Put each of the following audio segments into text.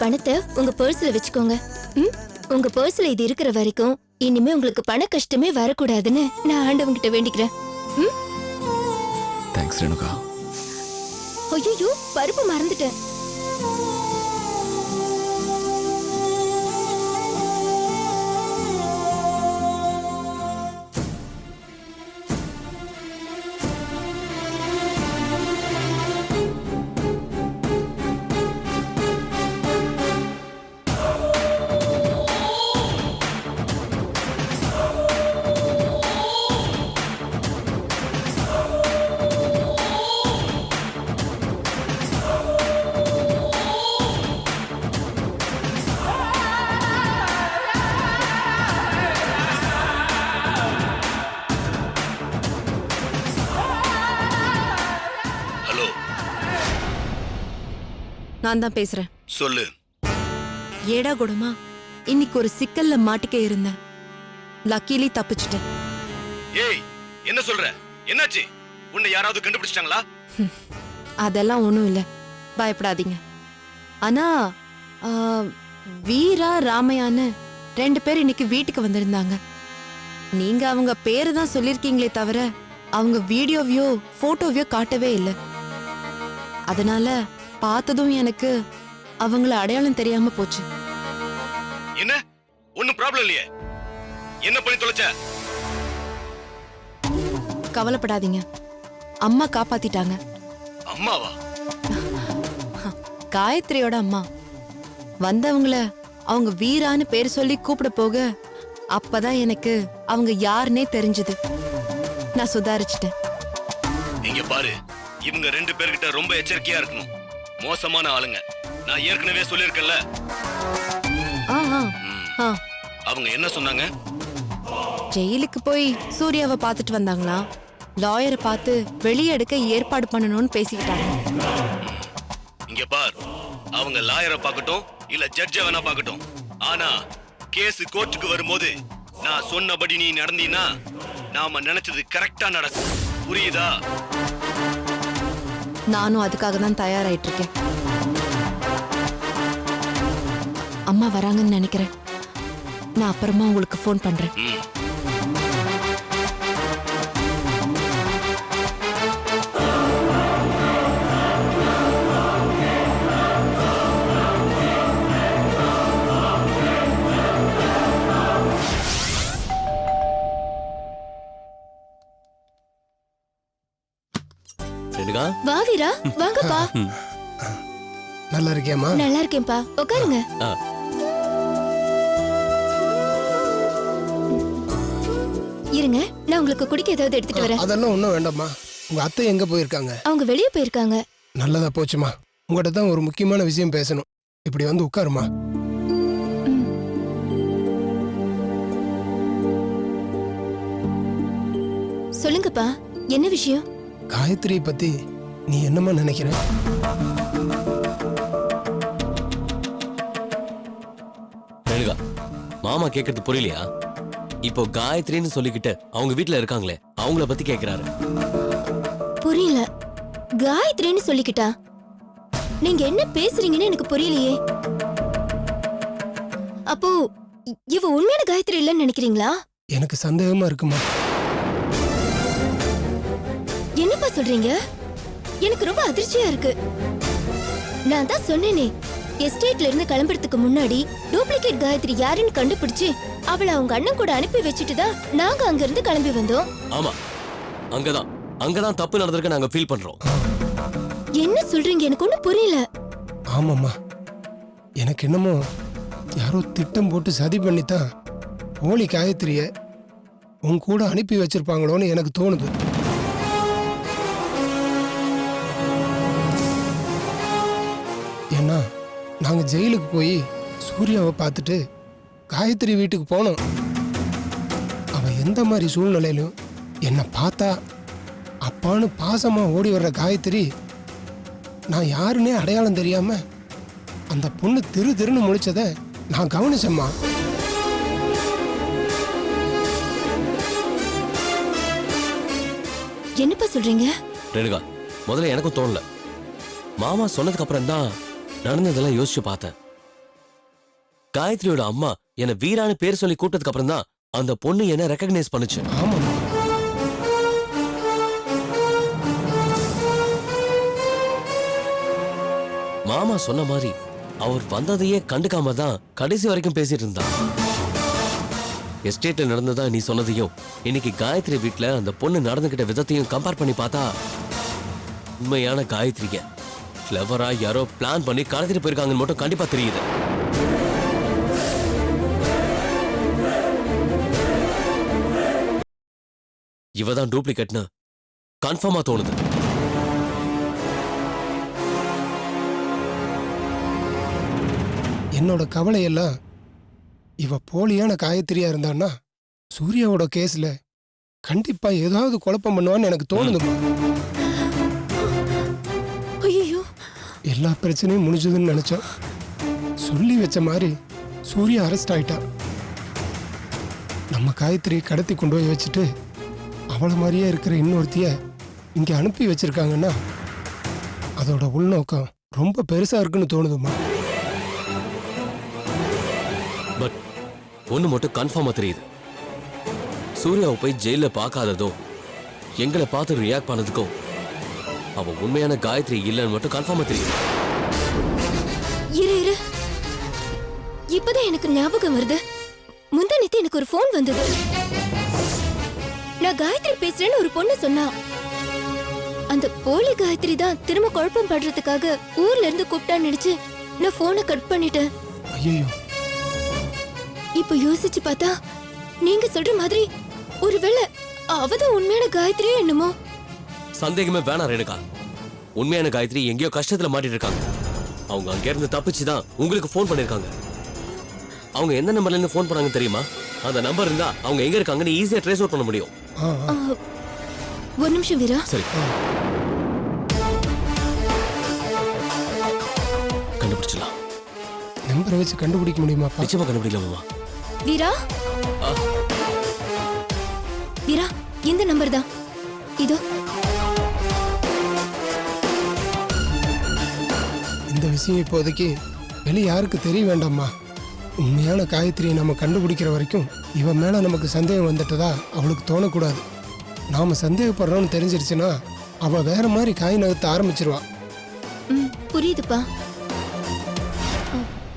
பணத்தை உங்க பர்ஸ்ல வச்சுக்கோங்க. ம்? உங்க பர்ஸ்ல இது இருக்கிற வரைக்கும் இனிமே உங்களுக்கு பண கஷ்டமே வரக்கூடாதுன்னு நான் ஆண்டவங்கிட்ட வேண்டிக்கிறேன். ம்? தேங்க்ஸ் ரேணுகா. ஐயோ, பருப்பு மறந்துட்டேன். நான் தான் பேசுறேன். சொல்லு. ஏடா குடமா இன்னைக்கு ஒரு சிக்கல்ல மாட்டிக்க இருந்தேன். லக்கிலி தப்பிச்சிட்டேன். ஏய், என்ன சொல்ற? என்னாச்சு? உன்னை யாராவது கண்டுபிடிச்சிட்டாங்களா? அதெல்லாம் ஒண்ணும் இல்ல, பயப்படாதீங்க. ஆனா வீரா ராமையான்னு 2 பேர் இன்னைக்கு வீட்டுக்கு வந்திருந்தாங்க. நீங்க அவங்க பேரு தான் சொல்லிருக்கீங்களே தவிர அவங்க வீடியோவையோ போட்டோவையோ காட்டவே இல்லை. அதனால பார்த்ததும் எனக்கு அவங்கள அடையாளம் தெரியாம போச்சு. என்ன? ஒண்ணும் ப்ராப்ளம் இல்லையே. என்ன பண்ணி தொலைச்ச? கவலைப்படாதீங்க, அம்மா காப்பாத்திட்டாங்க. அம்மாவா? காயத்ரியோட அம்மா. வந்தவங்கள அவங்க வீரான்னு பேர் சொல்லி கூப்பிட போக அப்பதான் எனக்கு அவங்க யாருன்னே தெரிஞ்சது. நான் சுதாரிச்சிட்டேன். இங்க பாரு, இவங்க 2 பேர்கிட்ட ரொம்ப எச்சரிக்கையா இருக்கணும். மோசமான ஆளுங்க. நான் ஏற்கனவே சொல்லிருக்கேன்ல. அவங்க என்ன சொன்னாங்க? ஜெயிலுக்கு போய் சூர்யாவை பார்த்துட்டு வந்தாங்களா, லாயரை பார்த்து வெளியே எடுக்க ஏற்பாடு பண்ணணும்னு பேசிக்கிட்டாங்க. இங்க பார், அவங்க லாயரை பார்க்கட்டும் இல்ல ஜட்ஜ வேணா பார்க்கட்டும், ஆனா கேஸ் கோர்ட்டுக்கு வரும்போது நான் சொன்னபடி நீ நடந்தீனா நாம நினைச்சது கரெக்டா நடக்கும். புரியுதா? நானும் அதுக்காக தான் தயாராயிட்டு இருக்கேன். அம்மா வராங்கன்னு நினைக்கிறேன். நான் அப்புறமா உங்களுக்கு ஃபோன் பண்றேன். வா வீரா, வாங்கப்பா. நல்லா இருக்கேம்மா. நல்லா இருக்கேன்ப்பா, உட்காருங்க. இருங்க, நான் உங்களுக்கு குடிக்க ஏதாவது எடுத்துட்டு வரேன். அதெல்லாம் ஒண்ணும் வேண்டாம்மா. உங்க அத்தை எங்க போயிருக்காங்க? அவங்க வெளியே போயிருக்காங்க. நல்லதா போச்சுமா. உங்ககிட்ட தான் ஒரு முக்கியமான விஷயம் பேசணும். இப்படி வந்து உட்காருமா. சொல்லுங்கப்பா, என்ன விஷயம்? காயத்ரியை பத்தி நீ என்னமா நினைக்கிற? ரேணுகா, மாமா கேக்குறது புரியலையா? இப்போ காயத்ரின்னு சொல்லிக்கிட்டு அவங்க வீட்டுல இருக்காங்களே, அவங்கள பத்தி கேக்குறாரு. புரியல. காயத்ரின்னு சொல்லிக்கிட்டா? நீங்க என்ன பேசுறீங்கன்னு எனக்கு புரியலையே. அப்போ இவ உண்மையான காயத்ரி இல்லைன்னு நினைக்கிறீங்களா? எனக்கு சந்தேகமா இருக்குமா. என்னப்பா சொல்றீங்க? எனக்கு ரொம்ப அதிர்ச்சியா இருக்கு. நான் தான் சொன்னேனே, எஸ்டேட்ல இருந்து கிளம்புறதுக்கு முன்னாடி டூப்ளிகேட் காயத்ரி யாருன்னு கண்டுபிடிச்சு அவளை அவங்க அண்ணன் கூட அனுப்பி வச்சுட்டு தான் நாங்க அங்க இருந்து கிளம்பி வந்தோம். ஆமா, அங்கதான் தப்பு நடந்திருக்கு நாங்க ஃபீல் பண்றோம். என்ன சொல்றீங்க? எனக்கு ஒண்ணும் புரியல. ஆமாம்மா, எனக்கு என்னமோ யாரோ திட்டம் போட்டு சதி பண்ணித்தான் போலி காயத்ரிய உன் கூட அனுப்பி வச்சிருப்பாங்களோன்னு எனக்கு தோணுது. ஏன்னா நாங்க ஜெயிலுக்கு போய் சூர்யாவை பார்த்துட்டு காயத்ரி வீட்டுக்கு போனோம். அவ எந்த மாதிரி சூழ்நிலையிலும் என்னை பார்த்தா அப்பான்னு பாசமா ஓடி வர்ற காயத்ரி நான் யாருன்னே அடையாளம் தெரியாம அந்த பொண்ணு திரு திருன்னு முழிச்சத நான் கவனிச்சேம்மா. என்னப்பா சொல்றீங்க? ரேணுகா, முதல்ல எனக்கும் தோணல. மாமா சொன்னதுக்கு அப்புறம் தான் நடந்ததெல்லாம் யோசிச்சு பார்த்தேன். காயத்ரியோட அம்மா என்ன வீரான்னு பேர் சொல்லி கூட்டதுக்கு அப்புறம் தான் அந்த பொண்ணு என்ன ரெக்கக்னைஸ் பண்ணுச்சு. ஆமாம்மா. மாமா சொன்ன மாதிரி அவர் வந்ததையே கண்டுக்காம தான் கடைசி வரைக்கும் பேசிட்டு இருந்தான். எஸ்டேட்ல நடந்ததா நீ சொன்னதையும் இன்னைக்கு காயத்ரி வீட்ல அந்த பொண்ணு நடந்துகிட்ட விதத்தையும் கம்பேர் பண்ணி பார்த்தா உண்மையான காயத்ரிக்க கிளவரா யாரோ பிளான் பண்ணி கடத்திட்டு போயிருக்காங்கன்னு மட்டும் கண்டிப்பா தெரியுது. இவதான் டூப்ளிகேட்னு கன்ஃபார்மா தோணுது. என்னோட கவலையெல்லாம் இவ போலியான காயத்ரியா இருந்தான்னா சூர்யாவோட கேஸ்ல கண்டிப்பா ஏதாவது குழப்பம் பண்ணுவான்னு எனக்கு தோணுதுமா. ஐயோ, எல்லா பிரச்சனையும் முடிஞ்சதுன்னு நினைச்சோம். சொல்லி வச்ச மாதிரி சூர்யா அரெஸ்ட் ஆயிட்டா. நம்ம காயத்ரி கடத்தி கொண்டு போய் வச்சுட்டு அவளை மாதிரியே இருக்கிற இன்னொருத்திய இங்க அனுப்பி வச்சிருக்காங்கன்னா அதோட உள்நோக்கம் ரொம்ப பெருசா இருக்குன்னு தோணுதுமா. பட் ஒண்ணு மட்டும் கன்ஃபார்மா தெரியுது. சூர்யாவை போய் ஜெயில பார்க்காததோ எங்களை பார்த்து ரியாக்ட் பண்ணதுக்கோ அவ உண்மையான காயத்ரி இல்லைன்னு மட்டும் கன்ஃபார்மா தெரியுது. இரு இரு, இப்பதான் எனக்கு ஞாபகம் வருது. முந்தானேத்து எனக்கு ஒரு ஃபோன் வந்தது. நான் காயத்ரி பேசுறேன்னு ஒரு பொண்ணு சொன்னா. அந்த போலி காயத்ரி தான் திரும்ப குழப்பம் படுறதுக்காக ஊர்ல இருந்து கூப்பிட்டான்னு நினைச்சு நான் போனை கட் பண்ணிட்டேன். ஐயோ, இப்ப யோசிச்சு பார்த்தா நீங்க சொல்ற மாதிரி ஒருவேளை அவதான் உண்மையான காயத்ரியே என்னமோ. சந்தேகமே வேணாம் ரேணுகா. உண்மையான காயத்ரி எங்கேயோ கஷ்டத்துல மாட்டிட்டு இருக்காங்க. அவங்க அங்க இருந்து தப்பிச்சுதான் உங்களுக்கு ஃபோன் பண்ணிருக்காங்க. அவங்க எந்த நம்பர்ல இருந்து ஃபோன் பண்ணாங்க தெரியுமா? அந்த நம்பர் இருந்தா அவங்க எங்க இருக்காங்கன்னு ஈஸியா ட்ரேஸ் அவுட் பண்ண முடியும். ஒரு நிமிஷம் வீரா. சரி, கண்டுபிடிச்சலாம். நம்பரை வச்சு கண்டுபிடிக்க முடியுமாப்பா? நிச்சயமா கண்டுபிடிக்கலாமா? வீரா, வீரா, இந்த நம்பர் தான் இதோ. இந்த விஷயம் இப்போதைக்கு வெளியே யாருக்கு தெரிய வேண்டாம்மா. உண்மையான காயத்ரியை நம்ம கண்டுபிடிக்கிற வரைக்கும் இவன் மேல நமக்கு சந்தேகம் வந்துட்டதா அவளுக்கு தோணக்கூடாது. நாம சந்தேகப்படுறோம்னு தெரிஞ்சிருச்சுன்னா அவ வேற மாதிரி காய் நகர்த்த ஆரம்பிச்சிருவா. புரியுதுப்பா.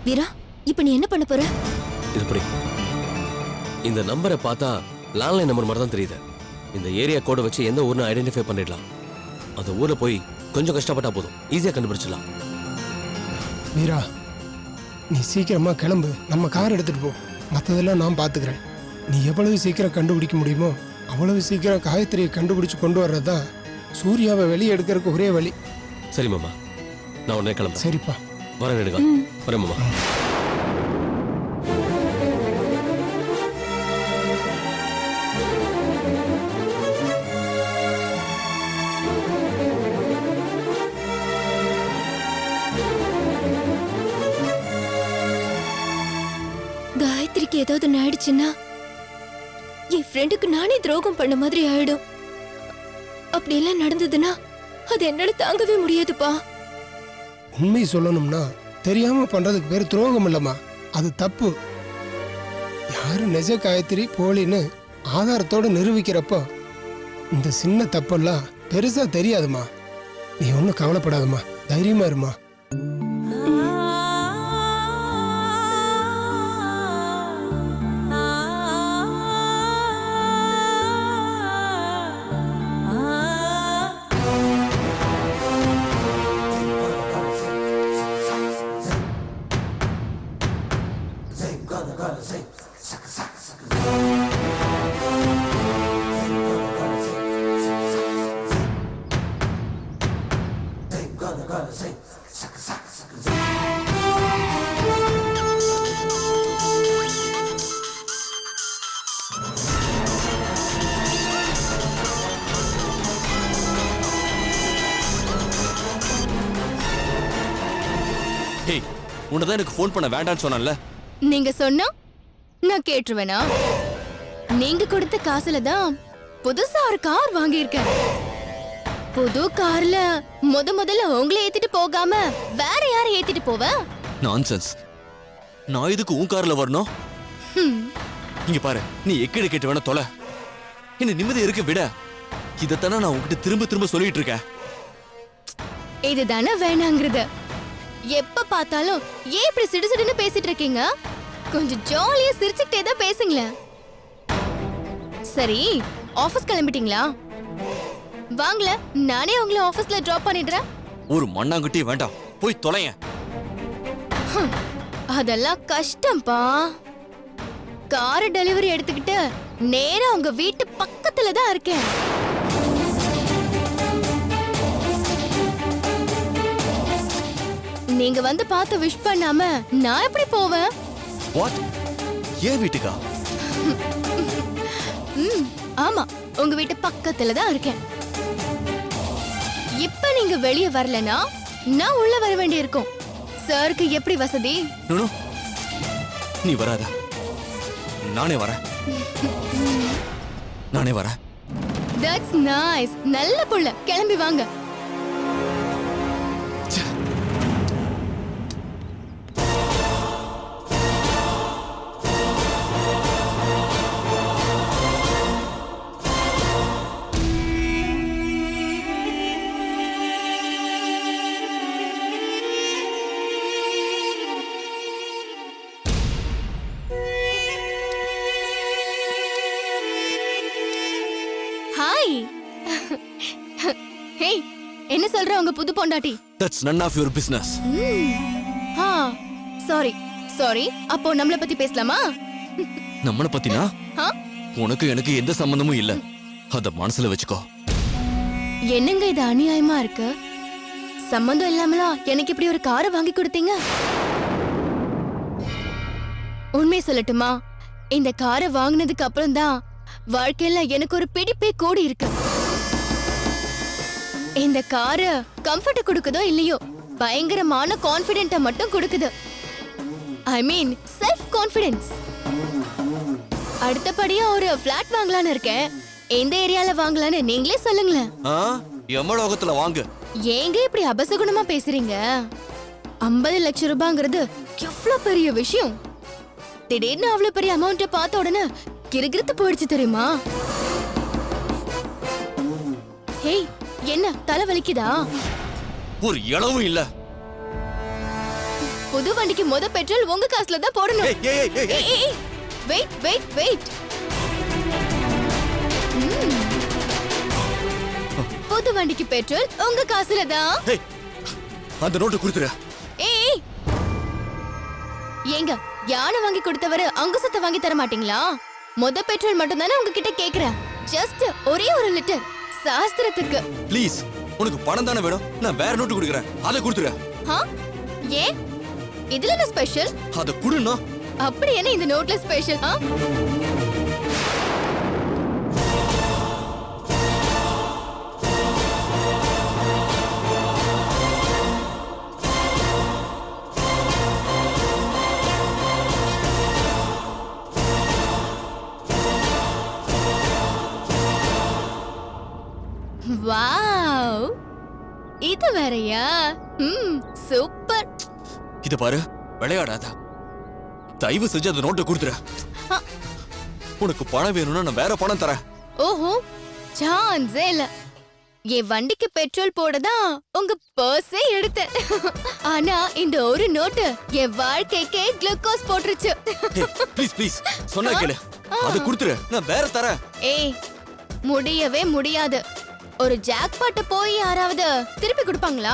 வீரா, இப்ப நீ என்ன பண்ண போற? இது படி, இந்த நம்பரை பார்த்தா லேண்ட்லைன் நம்பர் மட்டும் தான் தெரியுது. இந்த ஏரியா கோட வச்சு எந்த ஊர்னு ஐடென்டிஃபை பண்ணிடலாம். அந்த ஊர்ல போய் கொஞ்சம் கஷ்டப்பட்டா போதும், ஈஸியா கண்டுபிடிச்சிடலாம். மீரா, நீ சீக்கிரமா கிளம்பு. நம்ம கார் எடுத்துட்டு போ. மற்றதெல்லாம் நான் பார்த்துக்கிறேன். நீ எவ்வளவு சீக்கிரம் கண்டுபிடிக்க முடியுமோ அவ்வளவு சீக்கிரம் காயத்ரியை கண்டுபிடிச்சு கொண்டு வர்றதுதான் சூர்யாவை வெளியே எடுக்கிறதுக்கு ஒரே வழி. சரி மாமா, நான் உடனே கிளம்புறேன். சரிப்பா, வரேன் ரேணுகா. வரேன் மாமா. காயத்ரிக்கு ஏதாவது ஆயிடுச்சுன்னா என் ஃப்ரெண்டுக்கு நானே துரோகம் பண்ண மாதிரி ஆயிடும். அப்படி எல்லாம் நடந்ததுன்னா அது என்னால தாங்கவே முடியாதுப்பா. உண்மை சொல்லணும்னா தெரியாம பண்றதுக்கு பேர் துரோகம் இல்லம்மா, அது தப்பு. யாரு நிஜ காயத்ரி போலின்னு ஆதாரத்தோட நிரூபிக்கிறப்போ இந்த சின்ன தப்பெல்லாம் பெருசா தெரியாதுமா. நீ ஒன்றும் கவலைப்படாதம்மா, தைரியமா இருமா. டேய், உன்னதான் எனக்கு ஃபோன் பண்ண வேண்டாம்னு சொன்னேன்ல. நீங்க சொன்னா நான் கேட்டுருவேனா? நீங்க கொடுத்த காசுல தான் புதுசா ஒரு கார் வாங்கியிருக்கேன். புது கார்ல முதல்ல உங்களை ஏத்திட்டு போகாம வேற யாரை ஏத்திட்டு போவ? நான்சென்ஸ். நான் இதுக்கு உன் கார்ல வரணும்? இங்க பாரு, நீ எக்கடி கேட்டு வேணா தொலை, என்ன நிம்மதி இருக்க விட. இதத்தானே நான் உன்கிட்ட திரும்ப திரும்ப சொல்லிட்டு இருக்கேன். இதுதானே வேணாங்கிறது. எப்ப பார்த்தாலும் ஏன் இப்படி சிடுசிடுன்னு பேசிட்டு இருக்கீங்க? கொஞ்சம் ஜாலியா சிரிச்சுக்கிட்டே தான் பேசுங்களேன். சரி, ஆபீஸ் கிளம்பிட்டீங்களா? வாங்கல, நானே உங்களை ஆபீஸ்ல டிராப் பண்ணிடுறேன். ஒரு மண்ணாங்கட்டி வேண்டாம், போய் தொலையேன். அதெல்லாம் கஷ்டம்பா. கார் டெலிவரி எடுத்துக்கிட்டு நேரா உங்க வீட்டு பக்கத்துல தான் இருக்கேன். நீங்க வந்து பார்த்து விஷ் பண்ணாம நான் எப்படி போவேன்? வாட்? ஏன் வீட்டுக்கா? ஆமா, உங்க வீட்டு பக்கத்துல தான் இருக்கேன். இப்ப நீங்க வெளிய வரலனா நான் உள்ள வர வேண்டியிருக்கும். சாருக்கு எப்படி வசதி? நோ, நீ வராத, நானே வரேன். நானே வரேன். That's nice. நல்ல புள்ள. கிளம்பி வாங்க. ஹாய். ஹே, என்ன சொல்ற உங்க புது பொண்டாட்டி? That's none of your business. Sorry sorry. அப்போ நம்மள பத்தி பேசலாமா? நம்மள பத்தினா உனக்கு எனக்கு எந்த சம்பந்தமும் இல்ல, அத மனசுல வச்சுக்கோ. என்னங்க இது அநியாயமா இருக்கு? சம்பந்தம் இல்லாமலா எனக்கு இப்படி ஒரு காரை வாங்கி கொடுத்தீங்க? உண்மை சொல்லட்டுமா, இந்த காரை வாங்கினதுக்கு அப்புறம் தான் வாழ்க்கையில எனக்கு ஒரு பிடிப்பே கூடி இருக்கு. இந்த காரு கம்ஃபர்ட் கொடுக்குதோ இல்லையோ, பயங்கரமான கான்ஃபிடென்ட்ட மட்டும் கொடுக்குது. ஐ மீன் செல்ஃப் கான்ஃபிடன்ஸ். அடுத்தபடியா ஒரு ஃபிளாட் வாங்கலான்னு இருக்கேன். எந்த ஏரியால வாங்கலான்னு நீங்களே சொல்லுங்களேன். எமலோகத்துல வாங்கு. ஏங்க இப்படி அபசகுணமா பேசுறீங்க? 50 லட்சம் ரூபாங்கிறது எவ்வளவு பெரிய விஷயம். திடீர்னு அவ்வளவு பெரிய அமௌண்ட்ட பார்த்த உடனே கிறுகிறுத்து போயிடுச்சு தெரியுமா? ஹேய், என்ன தலை வலிக்குதா? ஒரு இளவும் இல்ல. புது வண்டிக்கு முத பெட்ரோல் உங்க காசுல தான் போடணும். Wait wait wait. புது வண்டிக்கு பெட்ரோல் உங்க காசுல தான். அந்த நோட்டு கொடுத்துரு. ஏய், ஏங்க யானை வாங்கி கொடுத்தவரு அங்குசத்தை வாங்கி தர மாட்டீங்களா? முத பெட்ரோல் மட்டும் தானே உங்ககிட்ட கேக்குறேன். ஜஸ்ட் ஒரே ஒரு லிட்டர் சாஸ்திரத்துக்கு. ப்ளீஸ், உனக்கு பணம் தானே வேணும், நான் வேற நோட்டு கொடுக்குறேன், அதை கொடுத்துரு. ஏன் இதுல என்ன ஸ்பெஷல்? அதை குடுனா. அப்படி என்ன இந்த நோட்ல ஸ்பெஷல்? வாவ், இது வேறயா? சூப்பர். இத பாரு, விளையாடாத. தயவு செஞ்சு அந்த நோட்டை கொடுத்துரு. உனக்கு பணம் வேணும்னா நான் வேற பணம் தரேன். ஓஹோ, சான்ஸே இல்ல. என் வண்டிக்கு பெட்ரோல் போடதான் உங்க பர்ஸே எடுத்தேன். ஆனா இந்த ஒரு நோட்டு என் வாழ்க்கைக்கே குளுக்கோஸ் போட்டுருச்சு. ப்ளீஸ் ப்ளீஸ், சொன்னா கேளு, அதை கொடுத்துரு, நான் வேற தரேன். ஏய், முடியவே முடியாது. ஒரு ஜாக்பாட்ட போய் யாராவது திருப்பி கொடுப்பாங்களா?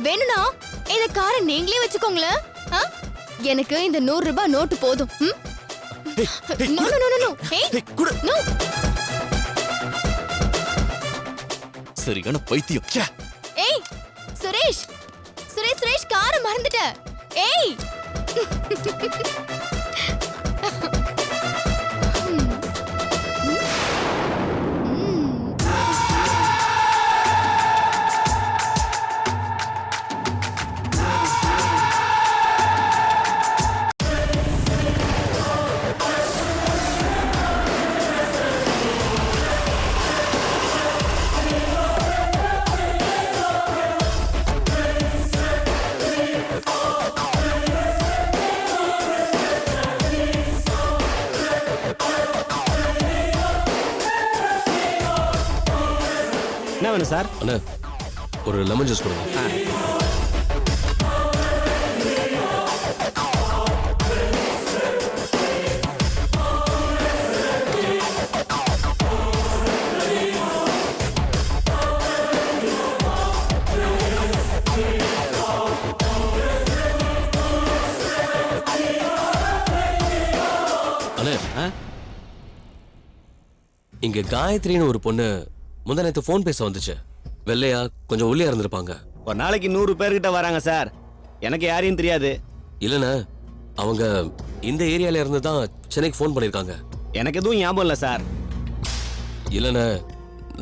வேணும்னா இந்த காரை நீங்களே வச்சுக்கோங்களேன். எனக்கு இந்த 100 ரூபாய் நோட்டு போதும். No no no no. ஏய், குடு. நோ. சரியான பைத்தியம். ஏய், சுரேஷ் சுரேஷ் சுரேஷ், காரை மறந்துட்ட. ஏய், என்ன வேணும் சார்? அண்ணா ஒரு லெமன் ஜூஸ் கொடுங்க. இங்க காயத்ரின்னு ஒரு பொண்ணு முந்தா நேத்து ஃபோன் பேச வந்துச்சு. வெள்ளையா கொஞ்சம் ஒல்லியா இருந்திருப்பாங்க. ஒரு நாளைக்கு 100 பேர்கிட்ட வராங்க சார். எனக்கு யாரையும் தெரியாது. இல்லைண்ணா அவங்க இந்த ஏரியால இருந்து தான் சென்னைக்கு ஃபோன் பண்ணியிருக்காங்க. எனக்கு எதுவும் ஞாபகம் இல்லை சார். இல்லைண்ணா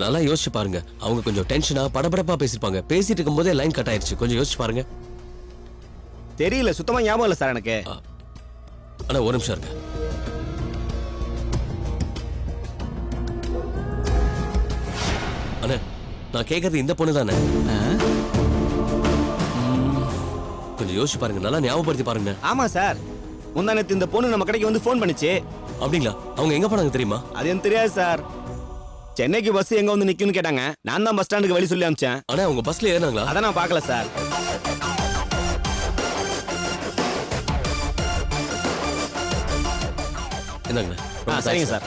நல்லா யோசிச்சு பாருங்க. அவங்க கொஞ்சம் டென்ஷனா படபடப்பா பேசியிருப்பாங்க. பேசிட்டு இருக்கும்போதே லைன் கட் ஆயிருச்சு. கொஞ்சம் யோசிச்சு பாருங்க. தெரியல, சுத்தமா ஞாபகம் இல்லை சார் எனக்கு. அண்ணா ஒரு நிமிஷம் இருங்க. அண்ணா நான் கேட்கறது இந்த பொண்ணு தானே? கொஞ்சம் யோசிச்சு பாருங்க. நல்லா ஞாபகப்படுத்தி பாருங்க. ஆமா சார், முந்தானத்து இந்த பொண்ணு நம்ம கடைக்கு வந்து ஃபோன் பண்ணிச்சு. அப்படிங்களா? அவங்க எங்க போனாங்க தெரியுமா? அது எனக்கு தெரியாது சார். சென்னைக்கு பஸ் எங்க வந்து நிக்கும்னு கேட்டாங்க. நான் தான் பஸ் ஸ்டாண்டுக்கு வழி சொல்லி அனுப்பிச்சேன். ஆனா அவங்க பஸ்ல ஏறினாங்களா? அதை நான் பார்க்கல சார். என்னங்கண்ணா? சரிங்க சார்.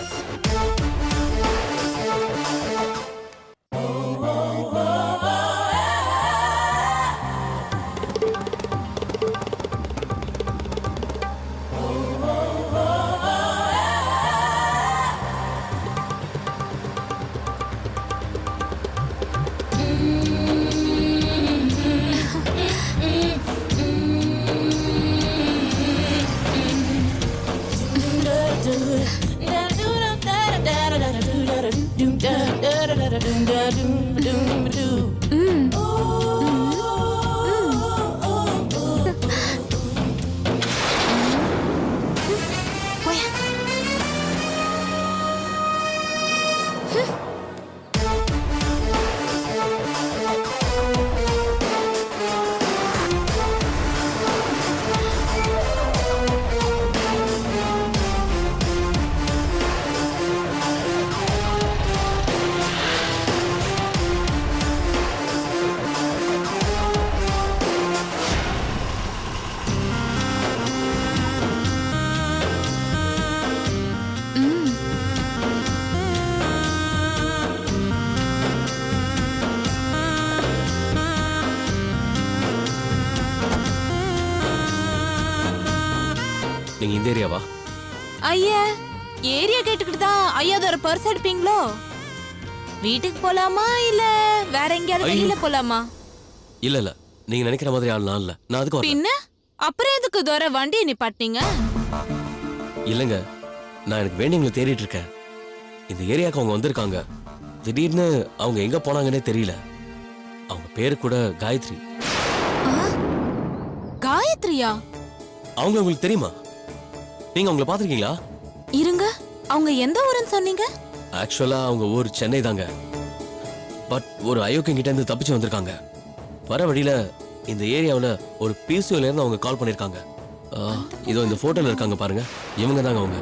நீங்க இந்த ஏரியாவா? ஐயா ஏரியா கேட்டுக்கிட்டு தான் ஐயாவோட பர்ஸ் எடுப்பீங்களோ? வீட்டுக்கு போலாமா இல்ல வேற எங்கேயாவது வெளியில போலாமா? இல்ல இல்ல நீங்க நினைக்கிற மாதிரி ஆள் நான் இல்ல. நான் அதுக்கு வரல. பின்ன அப்புறம் எதுக்கு தூர வண்டியை நிப்பாட்டினீங்க? இல்லங்க நான் எனக்கு வேண்டியவங்களை தேடிட்டு இருக்கேன். இந்த ஏரியாவுக்கு அவங்க வந்திருக்காங்க. திடீர்னு அவங்க எங்க போனாங்கன்னே தெரியல. அவங்க பேரு கூட காயத்ரி. காயத்ரியா? அவங்க உங்களுக்கு தெரியுமா? நீங்க அவங்கள பாத்திருக்கீங்களா? இருங்க, அவங்க எந்த ஊருன்னு சொன்னீங்க? ஆக்சுவலா அவங்க ஊர் சென்னை தாங்க. பட் ஒரு அயோக்கியம் கிட்ட இருந்து தப்பிச்சு வந்திருக்காங்க. வர வழியில இந்த ஏரியாவில் ஒரு பிசிஓல இருந்து அவங்க கால் பண்ணிருக்காங்க. இதோ இந்த போட்டோல இருக்காங்க பாருங்க, இவங்க தாங்க அவங்க.